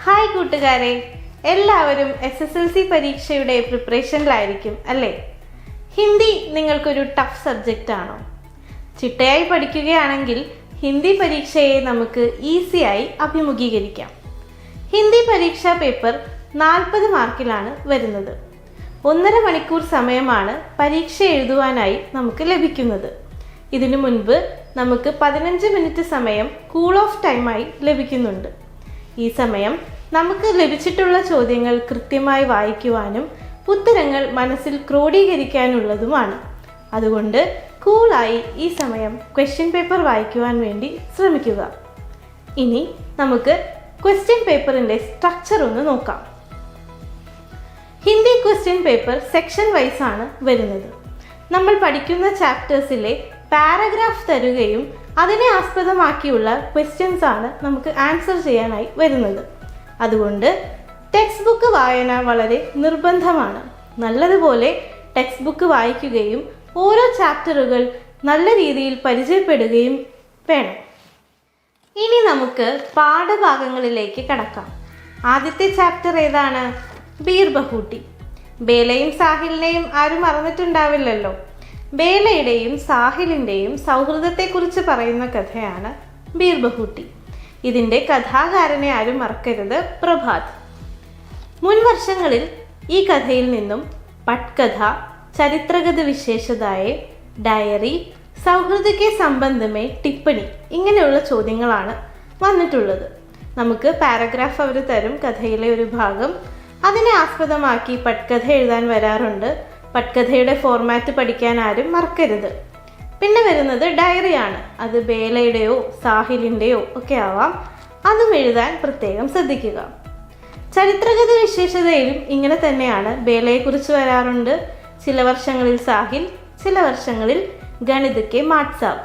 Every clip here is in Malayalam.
ഹായ് കൂട്ടുകാരെ, എല്ലാവരും SSLC പരീക്ഷയുടെ പ്രിപ്പറേഷനിലായിരിക്കും അല്ലേ? ഹിന്ദി നിങ്ങൾക്കൊരു ടഫ് സബ്ജക്റ്റ് ആണോ? ചിട്ടയായി പഠിക്കുകയാണെങ്കിൽ ഹിന്ദി പരീക്ഷയെ നമുക്ക് ഈസിയായി അഭിമുഖീകരിക്കാം. ഹിന്ദി പരീക്ഷാ പേപ്പർ 40 മാർക്കിലാണ് വരുന്നത്. 1.5 മണിക്കൂർ സമയമാണ് പരീക്ഷ എഴുതുവാനായി നമുക്ക് ലഭിക്കുന്നത്. ഇതിനു മുൻപ് നമുക്ക് 15 മിനിറ്റ് സമയം കൂൾ ഓഫ് ടൈമായി ലഭിക്കുന്നുണ്ട്. ഈ സമയം നമുക്ക് ലഭിച്ചിട്ടുള്ള ചോദ്യങ്ങൾ കൃത്യമായി വായിക്കുവാനും ഉത്തരങ്ങൾ മനസ്സിൽ ക്രോഡീകരിക്കാനുള്ളതുമാണ്. അതുകൊണ്ട് കൂളായി ഈ സമയം ക്വസ്റ്റ്യൻ പേപ്പർ വായിക്കുവാൻ വേണ്ടി ശ്രമിക്കുക. ഇനി നമുക്ക് ക്വസ്റ്റ്യൻ പേപ്പറിൻ്റെ സ്ട്രക്ചർ ഒന്ന് നോക്കാം. Hindi question paper section wise ആണ് വരുന്നത്. നമ്മൾ പഠിക്കുന്ന ചാപ്റ്റേഴ്സിലെ പാരഗ്രാഫ് തരുകയും അതിനെ ആസ്പദമാക്കിയുള്ള ക്വസ്റ്റ്യൻസ് ആണ് നമുക്ക് ആൻസർ ചെയ്യാനായി വരുന്നത്. അതുകൊണ്ട് ടെക്സ്റ്റ് ബുക്ക് വായന വളരെ നിർബന്ധമാണ്. നല്ലതുപോലെ ടെക്സ്റ്റ് ബുക്ക് വായിക്കുകയും ഓരോ ചാപ്റ്ററുകൾ നല്ല രീതിയിൽ പരിചയപ്പെടുകയും വേണം. ഇനി നമുക്ക് പാഠഭാഗങ്ങളിലേക്ക് കടക്കാം. ആദ്യത്തെ ചാപ്റ്റർ ഏതാണ്? ബീർ ബഹൂട്ടി. ബേലയും സാഹിലിനെയും ആരും മറന്നിട്ടുണ്ടാവില്ലല്ലോ. ബേലയുടെയും സാഹിലിൻ്റെയും സൗഹൃദത്തെക്കുറിച്ച് പറയുന്ന കഥയാണ് ബീർ ബഹൂട്ടി. ഇതിൻ്റെ കഥാകാരനെ ആരും മറക്കരുത്, പ്രഭാത്. മുൻ വർഷങ്ങളിൽ ഈ കഥയിൽ നിന്നും പട്കഥ, ചരിത്രഗത വിശേഷതായെ, ഡയറി, സൗഹൃദക്കെ സംബന്ധമേ, ടിപ്പണി ഇങ്ങനെയുള്ള ചോദ്യങ്ങളാണ് വന്നിട്ടുള്ളത്. നമുക്ക് പാരഗ്രാഫ് അവർ തരും, കഥയിലെ ഒരു ഭാഗം. അതിനെ ആസ്പദമാക്കി പട്കഥ എഴുതാൻ വരാറുണ്ട്. പട്കഥയുടെ ഫോർമാറ്റ് പഠിക്കാൻ ആരും മറക്കരുത്. പിന്നെ വരുന്നത് ഡയറിയാണ്. അത് ബേലയുടെയോ സാഹിലിൻ്റെയോ ഒക്കെ ആവാം. അതും എഴുതാൻ പ്രത്യേകം ശ്രദ്ധിക്കുക. ചരിത്രഗത വിശേഷതയിലും ഇങ്ങനെ തന്നെയാണ്. ബേലയെക്കുറിച്ച് വരാറുണ്ട്. ചില വർഷങ്ങളിൽ സാഹിൽ, ചില വർഷങ്ങളിൽ ഗണിതക്കെ മാട്സാവ്.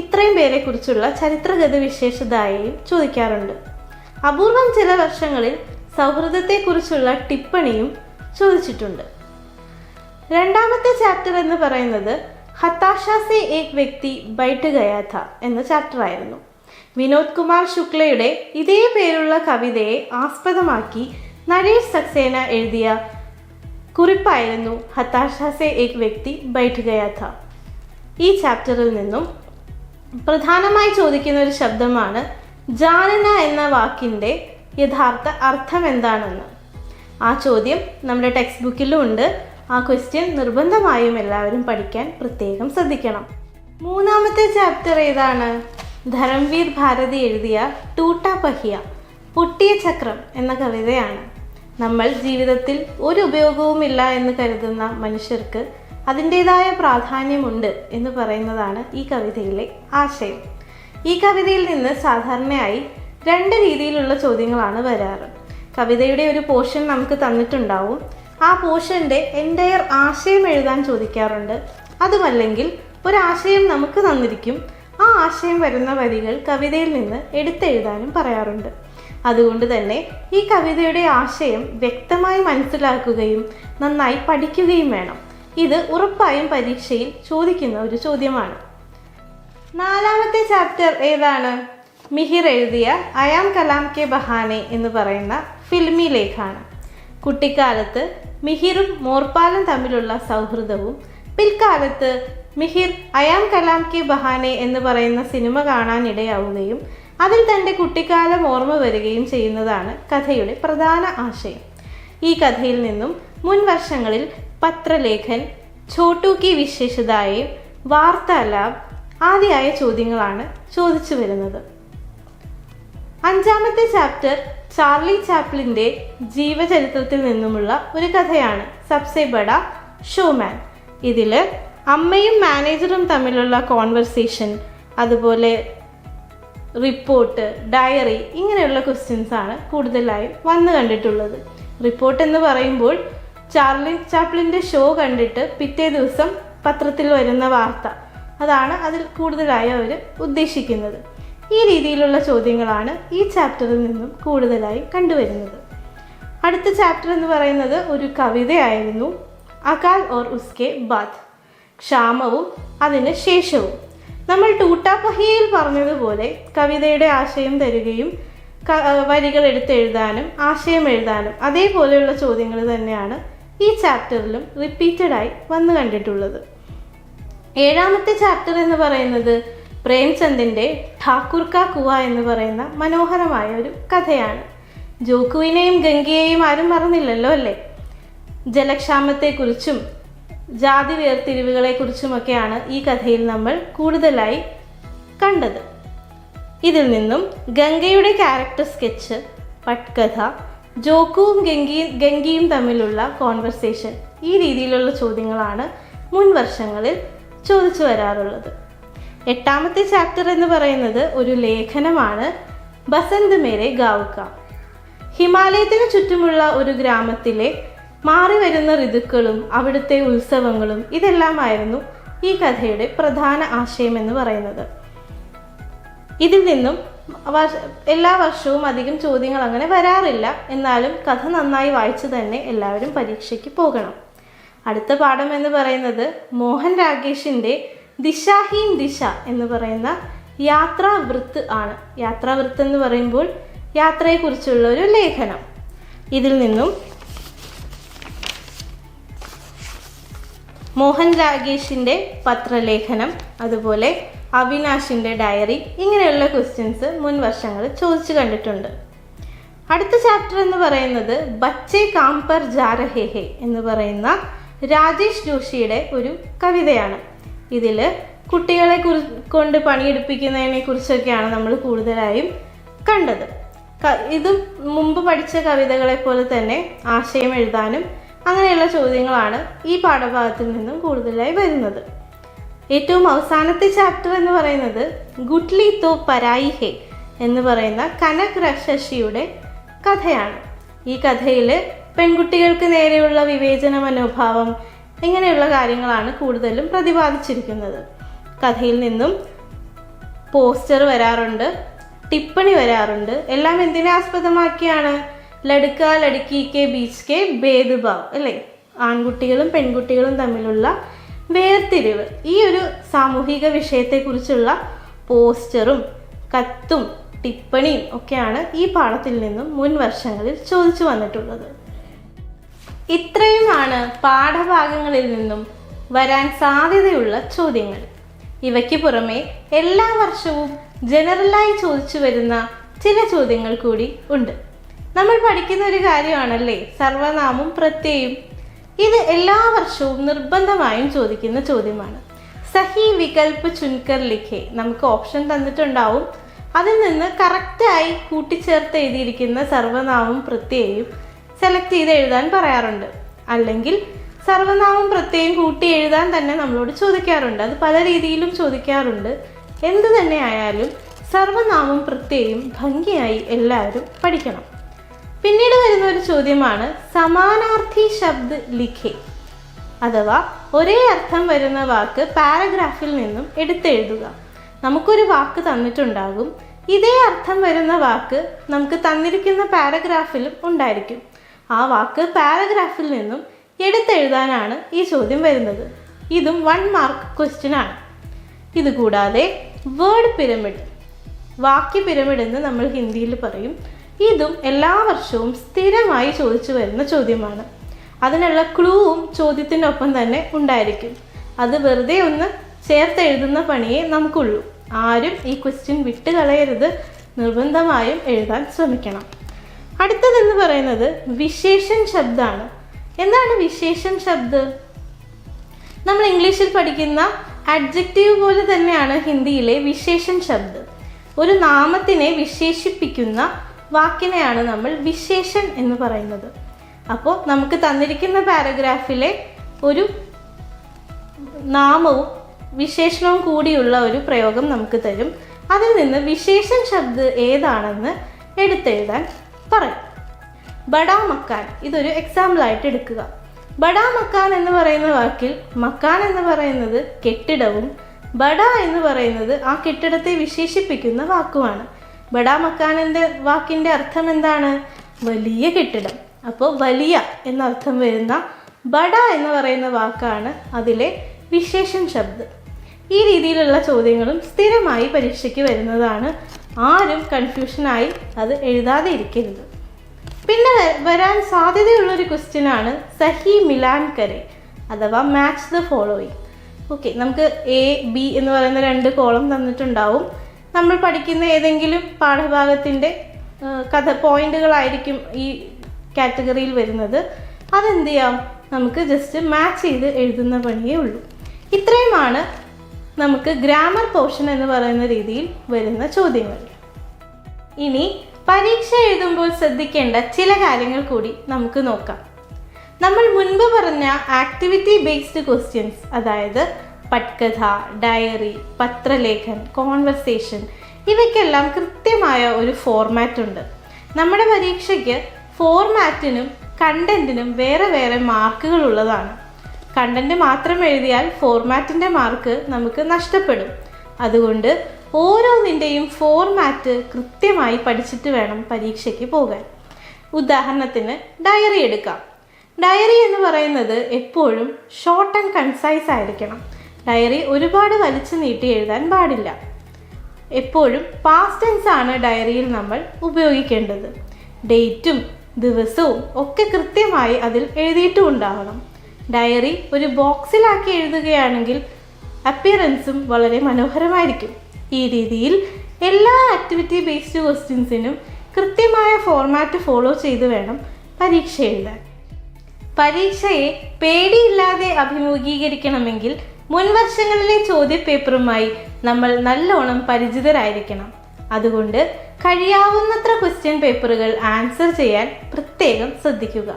ഇത്രയും പേരെക്കുറിച്ചുള്ള ചരിത്രഗത വിശേഷതയെയും ചോദിക്കാറുണ്ട്. അപൂർവം ചില വർഷങ്ങളിൽ സൗഹൃദത്തെക്കുറിച്ചുള്ള ടിപ്പണിയും ചോദിച്ചിട്ടുണ്ട്. രണ്ടാമത്തെ ചാപ്റ്റർ എന്ന് പറയുന്നത് ഹതാശാ സേ ഏക് വ്യക്തി ബൈഠ് ഗയാ ഥാ എന്ന ചാപ്റ്റർ ആയിരുന്നു. വിനോദ് കുമാർ ശുക്ലയുടെ ഇതേ പേരുള്ള കവിതയെ ആസ്പദമാക്കി നരേഷ് സക്സേന എഴുതിയ കുറിപ്പായിരുന്നു ഹതാശാ സേ ഏക് വ്യക്തി ബൈഠ് ഗയാ ഥാ. ഈ ചാപ്റ്ററിൽ നിന്നും പ്രധാനമായി ചോദിക്കുന്ന ഒരു ശബ്ദമാണ് ജാനന എന്ന വാക്കിൻ്റെ യഥാർത്ഥ അർത്ഥം എന്താണെന്ന്. ആ ചോദ്യം നമ്മുടെ ടെക്സ്റ്റ് ബുക്കിലും ഉണ്ട്. ആ ക്വസ്റ്റ്യൻ നിർബന്ധമായും എല്ലാവരും പഠിക്കാൻ പ്രത്യേകം ശ്രദ്ധിക്കണം. മൂന്നാമത്തെ ചാപ്റ്റർ ഏതാണ്? ധരംവീർ ഭാരതി എഴുതിയ ടൂട്ടാ പഹിയ, പൊട്ടിയ ചക്രം എന്ന കവിതയാണ്. നമ്മൾ ജീവിതത്തിൽ ഒരു ഉപയോഗവുമില്ല എന്ന് കരുതുന്ന മനുഷ്യർക്ക് അതിൻ്റേതായ പ്രാധാന്യമുണ്ട് എന്ന് പറയുന്നതാണ് ഈ കവിതയിലെ ആശയം. ഈ കവിതയിൽ നിന്ന് സാധാരണയായി 2 രീതിയിലുള്ള ചോദ്യങ്ങളാണ് വരാറ്. കവിതയുടെ ഒരു പോർഷൻ നമുക്ക് തന്നിട്ടുണ്ടാവും. ആ പോർഷൻ്റെ എൻ്റയർ ആശയം എഴുതാൻ ചോദിക്കാറുണ്ട്. അതുമല്ലെങ്കിൽ ഒരാശയം നമുക്ക് തന്നിരിക്കും. ആ ആശയം വരുന്ന വരികൾ കവിതയിൽ നിന്ന് എടുത്തെഴുതാനും പറയാറുണ്ട്. അതുകൊണ്ട് തന്നെ ഈ കവിതയുടെ ആശയം വ്യക്തമായി മനസ്സിലാക്കുകയും നന്നായി പഠിക്കുകയും വേണം. ഇത് ഉറപ്പായും പരീക്ഷയിൽ ചോദിക്കുന്ന ഒരു ചോദ്യമാണ്. നാലാമത്തെ ചാപ്റ്റർ ഏതാണ്? മിഹിർ എഴുതിയ അയാം കലാം കെ ബഹാനെ എന്ന് പറയുന്ന ഫിൽമി ലേഖാണ്. കുട്ടിക്കാലത്ത് മിഹിറും മോർപാലും തമ്മിലുള്ള സൗഹൃദവും പിൽക്കാലത്ത് മിഹിർ അയാം കലാം കെ ബഹാനെ എന്ന് പറയുന്ന സിനിമ കാണാനിടയാവുകയും അതിൽ തൻ്റെ കുട്ടിക്കാലം ഓർമ്മ വരികയും ചെയ്യുന്നതാണ് കഥയുടെ പ്രധാന ആശയം. ഈ കഥയിൽ നിന്നും മുൻ വർഷങ്ങളിൽ പത്രലേഖൻ, ഛോട്ടു കി വിശേഷതായെ, വാർത്താലാബ് ആദിയായ ചോദ്യങ്ങളാണ് ചോദിച്ചു വരുന്നത്. അഞ്ചാമത്തെ ചാപ്റ്റർ ചാർലി ചാപ്ലിൻ്റെ ജീവചരിത്രത്തിൽ നിന്നുമുള്ള ഒരു കഥയാണ്, സബ്സെ ബഡാ ഷോമാൻ. ഇതിൽ അമ്മയും മാനേജറും തമ്മിലുള്ള കോൺവെർസേഷൻ, അതുപോലെ റിപ്പോർട്ട്, ഡയറി ഇങ്ങനെയുള്ള ക്വസ്റ്റ്യൻസ് ആണ് കൂടുതലായും വന്നു കണ്ടിട്ടുള്ളത്. റിപ്പോർട്ട് എന്ന് പറയുമ്പോൾ ചാർലി ചാപ്ലിൻ്റെ ഷോ കണ്ടിട്ട് പിറ്റേ ദിവസം പത്രത്തിൽ വരുന്ന വാർത്ത, അതാണ് അതിൽ കൂടുതലായി അവർ ഉദ്ദേശിക്കുന്നത്. ഈ രീതിയിലുള്ള ചോദ്യങ്ങളാണ് ഈ ചാപ്റ്ററിൽ നിന്നും കൂടുതലായി കണ്ടുവരുന്നത്. അടുത്ത ചാപ്റ്റർ എന്ന് പറയുന്നത് ഒരു കവിതയായിരുന്നു, അകാൽ ഓർ ഉസ്കെ ബാദ്, ക്ഷാമവും അതിന് ശേഷവും. നമ്മൾ ടൂട്ടാ പഹിയയിൽ പറഞ്ഞതുപോലെ കവിതയുടെ ആശയം തരികയും വരികൾ എടുത്തെഴുതാനും ആശയം എഴുതാനും അതേപോലെയുള്ള ചോദ്യങ്ങൾ തന്നെയാണ് ഈ ചാപ്റ്ററിലും റിപ്പീറ്റഡായി വന്നു കണ്ടിട്ടുള്ളത്. 7ാമത്തെ ചാപ്റ്റർ എന്ന് പറയുന്നത് പ്രേംചന്ദിൻ്റെ ഠാക്കൂർ കാ കുവ എന്ന് പറയുന്ന മനോഹരമായ ഒരു കഥയാണ്. ജോക്കുവിനെയും ഗംഗയെയും ആരും മറന്നില്ലല്ലോ അല്ലേ? ജലക്ഷാമത്തെക്കുറിച്ചും ജാതി വേർതിരിവുകളെക്കുറിച്ചുമൊക്കെയാണ് ഈ കഥയിൽ നമ്മൾ കൂടുതലായി കണ്ടത്. ഇതിൽ നിന്നും ഗംഗയുടെ ക്യാരക്ടർ സ്കെച്ച്, പട്കഥ, ജോക്കുവും ഗംഗയും തമ്മിലുള്ള കോൺവെർസേഷൻ, ഈ രീതിയിലുള്ള ചോദ്യങ്ങളാണ് മുൻ വർഷങ്ങളിൽ ചോദിച്ചു വരാറുള്ളത്. 8ാമത്തെ ചാപ്റ്റർ എന്ന് പറയുന്നത് ഒരു ലേഖനമാണ്, ബസന്ത് മേരെ ഗാവ് കാ. ഹിമാലയത്തിന് ചുറ്റുമുള്ള ഒരു ഗ്രാമത്തിലെ മാറി വരുന്ന ഋതുക്കളും അവിടുത്തെ ഉത്സവങ്ങളും ഇതെല്ലാമായിരുന്നു ഈ കഥയുടെ പ്രധാന ആശയം എന്ന് പറയുന്നത്. ഇതിൽ നിന്നും എല്ലാ വർഷവും അധികം ചോദ്യങ്ങൾ അങ്ങനെ വരാറില്ല. എന്നാലും കഥ നന്നായി വായിച്ചു തന്നെ എല്ലാവരും പരീക്ഷയ്ക്ക് പോകണം. അടുത്ത പാഠം എന്ന് പറയുന്നത് മോഹൻ രാഗേഷിൻ്റെ ദിശാഹീൻ ദിശ എന്ന് പറയുന്ന യാത്രാവൃത്ത് ആണ്. യാത്രാവൃത്ത് എന്ന് പറയുമ്പോൾ യാത്രയെക്കുറിച്ചുള്ള ഒരു ലേഖനം. ഇതിൽ നിന്നും മോഹൻ രാഗേഷിൻ്റെ പത്രലേഖനം, അതുപോലെ അവിനാഷിൻ്റെ ഡയറി, ഇങ്ങനെയുള്ള ക്വസ്റ്റ്യൻസ് മുൻ വർഷങ്ങളിൽ ചോദിച്ചു കണ്ടിട്ടുണ്ട്. അടുത്ത ചാപ്റ്റർ എന്ന് പറയുന്നത് ബച്ചേ കാം പർ ജാ രഹേ ഹേ എന്ന് പറയുന്ന രാജേഷ് ജോഷിയുടെ ഒരു കവിതയാണ്. ഇതിൽ കുട്ടികളെ കൊണ്ട് പണിയെടുപ്പിക്കുന്നതിനെ കുറിച്ചൊക്കെയാണ് നമ്മൾ കൂടുതലായും കണ്ടത്. ഇതും മുമ്പ് പഠിച്ച കവിതകളെ പോലെ തന്നെ ആശയം എഴുതാനും അങ്ങനെയുള്ള ചോദ്യങ്ങളാണ് ഈ പാഠഭാഗത്തിൽ നിന്നും കൂടുതലായി വരുന്നത്. ഏറ്റവും അവസാനത്തെ ചാപ്റ്റർ എന്ന് പറയുന്നത് ഗുട്ട്ലി തോ പരായി ഹേ എന്ന് പറയുന്ന കനക് ശശിയുടെ കഥയാണ്. ഈ കഥയിൽ പെൺകുട്ടികൾക്ക് നേരെയുള്ള വിവേചന മനോഭാവം ഇങ്ങനെയുള്ള കാര്യങ്ങളാണ് കൂടുതലും പ്രതിപാദിച്ചിരിക്കുന്നത്. കഥയിൽ നിന്നും പോസ്റ്റർ വരാറുണ്ട്, ടിപ്പണി വരാറുണ്ട്. എല്ലാം എന്തിനെ ആസ്പദമാക്കിയാണ്? ലടുക്ക ലടുക്കി കെ ബീച്ച് കെ ഭേദ്ഭാവ് അല്ലേ? ആൺകുട്ടികളും പെൺകുട്ടികളും തമ്മിലുള്ള വേർതിരിവ്. ഈ ഒരു സാമൂഹിക വിഷയത്തെക്കുറിച്ചുള്ള പോസ്റ്ററും കത്തും ടിപ്പണിയും ഒക്കെയാണ് ഈ പാഠത്തിൽ നിന്നും മുൻ വർഷങ്ങളിൽ ചോദിച്ചു വന്നിട്ടുള്ളത്. ഇത്രയുമാണ് പാഠഭാഗങ്ങളിൽ നിന്നും വരാൻ സാധ്യതയുള്ള ചോദ്യങ്ങൾ. ഇവയ്ക്ക് പുറമെ എല്ലാ വർഷവും ജനറലായി ചോദിച്ചു വരുന്ന ചില ചോദ്യങ്ങൾ കൂടി ഉണ്ട്. നമ്മൾ പഠിക്കുന്ന ഒരു കാര്യമാണല്ലേ സർവനാമം പ്രത്യയം. ഇത് എല്ലാ വർഷവും നിർബന്ധമായും ചോദിക്കുന്ന ചോദ്യമാണ്. സഹി വികൽപ്പ് ചുൻകർ ലിഖേ, നമുക്ക് ഓപ്ഷൻ തന്നിട്ടുണ്ടാവും. അതിൽ നിന്ന് കറക്റ്റായി കൂട്ടിച്ചേർത്ത് എഴുതിയിരിക്കുന്ന സർവനാമം പ്രത്യയം സെലക്ട് ചെയ്ത് എഴുതാൻ പറയാറുണ്ട്. അല്ലെങ്കിൽ സർവനാമം പ്രത്യയം കൂട്ടി എഴുതാൻ തന്നെ നമ്മളോട് ചോദിക്കാറുണ്ട്. അത് പല രീതിയിലും ചോദിക്കാറുണ്ട്. എന്തു തന്നെ ആയാലും സർവനാമം പ്രത്യയം ഭംഗിയായി എല്ലാവരും പഠിക്കണം. പിന്നീട് വരുന്ന ഒരു ചോദ്യമാണ് സമാനാർത്ഥി ശബ്ദ് ലിഖേ, അഥവാ ഒരേ അർത്ഥം വരുന്ന വാക്ക് പാരഗ്രാഫിൽ നിന്നും എടുത്തെഴുതുക. നമുക്കൊരു വാക്ക് തന്നിട്ടുണ്ടാകും, ഇതേ അർത്ഥം വരുന്ന വാക്ക് നമുക്ക് തന്നിരിക്കുന്ന പാരഗ്രാഫിലും ഉണ്ടായിരിക്കും. ആ വാക്ക് പാരഗ്രാഫിൽ നിന്നും എടുത്തെഴുതാനാണ് ഈ ചോദ്യം വരുന്നത്. ഇതും 1 മാർക്ക് ക്വസ്റ്റ്യൻ ആണ്. ഇതുകൂടാതെ വേർഡ് പിരമിഡ്, വാക്യ പിരമിഡ് എന്ന് നമ്മൾ ഹിന്ദിയിൽ പറയും. ഇതും എല്ലാ വർഷവും സ്ഥിരമായി ചോദിച്ചു വരുന്ന ചോദ്യമാണ്. അതിനുള്ള ക്ലൂവും ചോദ്യത്തിനൊപ്പം തന്നെ ഉണ്ടായിരിക്കും. അത് വെറുതെ ഒന്ന് ചേർത്തെഴുതുന്ന പണിയേ നമുക്കുള്ളൂ. ആരും ഈ ക്വസ്റ്റ്യൻ വിട്ട് കളയരുത്, നിർബന്ധമായും എഴുതാൻ ശ്രമിക്കണം. അടുത്തതെന്ന് പറയുന്നത് വിശേഷൺ ശബ്ദമാണ്. എന്താണ് വിശേഷൺ ശബ്ദ്? നമ്മൾ ഇംഗ്ലീഷിൽ പഠിക്കുന്ന അഡ്ജക്റ്റീവ് പോലെ തന്നെയാണ് ഹിന്ദിയിലെ വിശേഷൺ ശബ്ദ്. ഒരു നാമത്തിനെ വിശേഷിപ്പിക്കുന്ന വാക്കിനെയാണ് നമ്മൾ വിശേഷൺ എന്ന് പറയുന്നത്. അപ്പോൾ നമുക്ക് തന്നിരിക്കുന്ന പാരഗ്രാഫിലെ ഒരു നാമവും വിശേഷണവും കൂടിയുള്ള ഒരു പ്രയോഗം നമുക്ക് തരും. അതിൽ നിന്ന് വിശേഷൺ ശബ്ദ് ഏതാണെന്ന് എടുത്തെഴുതാൻ പറയും. ബഡാ മക്കാൻ, ഇതൊരു എക്സാമ്പിളായിട്ട് എടുക്കുക. ബഡാ മക്കാൻ എന്ന് പറയുന്ന വാക്കിൽ മക്കാൻ എന്ന് പറയുന്നത് കെട്ടിടവും ബഡ എന്ന് പറയുന്നത് ആ കെട്ടിടത്തെ വിശേഷിപ്പിക്കുന്ന വാക്കുമാണ്. ബഡാ മക്കാനിൻ്റെ വാക്കിൻ്റെ അർത്ഥം എന്താണ്? വലിയ കെട്ടിടം. അപ്പോൾ വലിയ എന്നർത്ഥം വരുന്ന ബഡ എന്ന് പറയുന്ന വാക്കാണ് അതിലെ വിശേഷൺ ശബ്ദ്. ഈ രീതിയിലുള്ള ചോദ്യങ്ങളും സ്ഥിരമായി പരീക്ഷയ്ക്ക് വരുന്നതാണ്. ആരും കൺഫ്യൂഷനായി അത് എഴുതാതെ ഇരിക്കരുത്. പിന്നെ വരാൻ സാധ്യതയുള്ളൊരു ക്വസ്റ്റ്യനാണ് സഹി മിലാൻ കരെ അഥവാ മാച്ച് ദ ഫോളോയിങ്. ഓക്കെ, നമുക്ക് എ ബി എന്ന് പറയുന്ന 2 കോളം തന്നിട്ടുണ്ടാവും. നമ്മൾ പഠിക്കുന്ന ഏതെങ്കിലും പാഠഭാഗത്തിൻ്റെ പോയിന്റുകളായിരിക്കും ഈ കാറ്റഗറിയിൽ വരുന്നത്. അതെന്ത് ചെയ്യാം, നമുക്ക് ജസ്റ്റ് മാച്ച് ചെയ്ത് എഴുതുന്ന പണിയേ ഉള്ളൂ. ഇത്രയുമാണ് നമുക്ക് ഗ്രാമർ പോർഷൻ എന്ന് പറയുന്ന രീതിയിൽ വരുന്ന ചോദ്യങ്ങൾ. ഇനി പരീക്ഷ എഴുതുമ്പോൾ ശ്രദ്ധിക്കേണ്ട ചില കാര്യങ്ങൾ കൂടി നമുക്ക് നോക്കാം. നമ്മൾ മുൻപ് പറഞ്ഞ ആക്ടിവിറ്റി ബേസ്ഡ് ക്വസ്റ്റ്യൻസ്, അതായത് പട്കഥ, ഡയറി, പത്രലേഖൻ, കോൺവെർസേഷൻ, ഇവയ്ക്കെല്ലാം കൃത്യമായ ഒരു ഫോർമാറ്റ് ഉണ്ട്. നമ്മുടെ പരീക്ഷയ്ക്ക് ഫോർമാറ്റിനും കണ്ടന്റിനും വേറെ വേറെ മാർക്കുകൾ ഉള്ളതാണ്. കണ്ടന്റ് മാത്രം എഴുതിയാൽ ഫോർമാറ്റിൻ്റെ മാർക്ക് നമുക്ക് നഷ്ടപ്പെടും. അതുകൊണ്ട് ഓരോന്നിൻ്റെയും ഫോർമാറ്റ് കൃത്യമായി പഠിച്ചിട്ട് വേണം പരീക്ഷയ്ക്ക് പോകാൻ. ഉദാഹരണത്തിന് ഡയറി എടുക്കാം. ഡയറി എന്ന് പറയുന്നത് എപ്പോഴും ഷോർട്ട് ആൻഡ് കൺസൈസ് ആയിരിക്കണം. ഡയറി ഒരുപാട് വലിച്ചു നീട്ടി എഴുതാൻ പാടില്ല. എപ്പോഴും പാസ്റ്റ് ടെൻസ് ആണ് ഡയറിയിൽ നമ്മൾ ഉപയോഗിക്കേണ്ടത്. ഡേറ്റും ദിവസവും ഒക്കെ കൃത്യമായി അതിൽ എഴുതിയിട്ടും ഉണ്ടാവണം. ഡയറി ഒരു ബോക്സിലാക്കി എഴുതുകയാണെങ്കിൽ അപ്പിയറൻസും വളരെ മനോഹരമായിരിക്കും. ഈ രീതിയിൽ എല്ലാ ആക്ടിവിറ്റി ബേസ്ഡ് ക്വസ്റ്റ്യൻസിനും കൃത്യമായ ഫോർമാറ്റ് ഫോളോ ചെയ്ത് വേണം പരീക്ഷ എഴുതാൻ. പരീക്ഷയെ പേടിയില്ലാതെ അഭിമുഖീകരിക്കണമെങ്കിൽ മുൻവർഷങ്ങളിലെ ചോദ്യപേപ്പറുമായി നമ്മൾ നല്ലോണം പരിചിതരായിരിക്കണം. അതുകൊണ്ട് കഴിയാവുന്നത്ര ക്വസ്റ്റ്യൻ പേപ്പറുകൾ ആൻസർ ചെയ്യാൻ പ്രത്യേകം ശ്രദ്ധിക്കുക.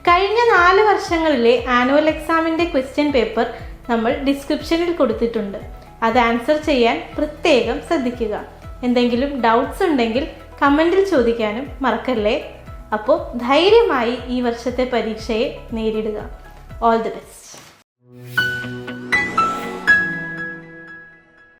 കഴിഞ്ഞ 4 വർഷങ്ങളിലെ ആനുവൽ എക്സാമിൻ്റെ ക്വസ്റ്റ്യൻ പേപ്പർ നമ്മൾ ഡിസ്ക്രിപ്ഷനിൽ കൊടുത്തിട്ടുണ്ട്. അത് ആൻസർ ചെയ്യാൻ പ്രത്യേകം ശ്രദ്ധിക്കുക. എന്തെങ്കിലും ഡൗട്ട്സ് ഉണ്ടെങ്കിൽ കമൻറ്റിൽ ചോദിക്കാനും മറക്കല്ലേ. അപ്പോൾ ധൈര്യമായി ഈ വർഷത്തെ പരീക്ഷയെ നേരിടുക. All the best.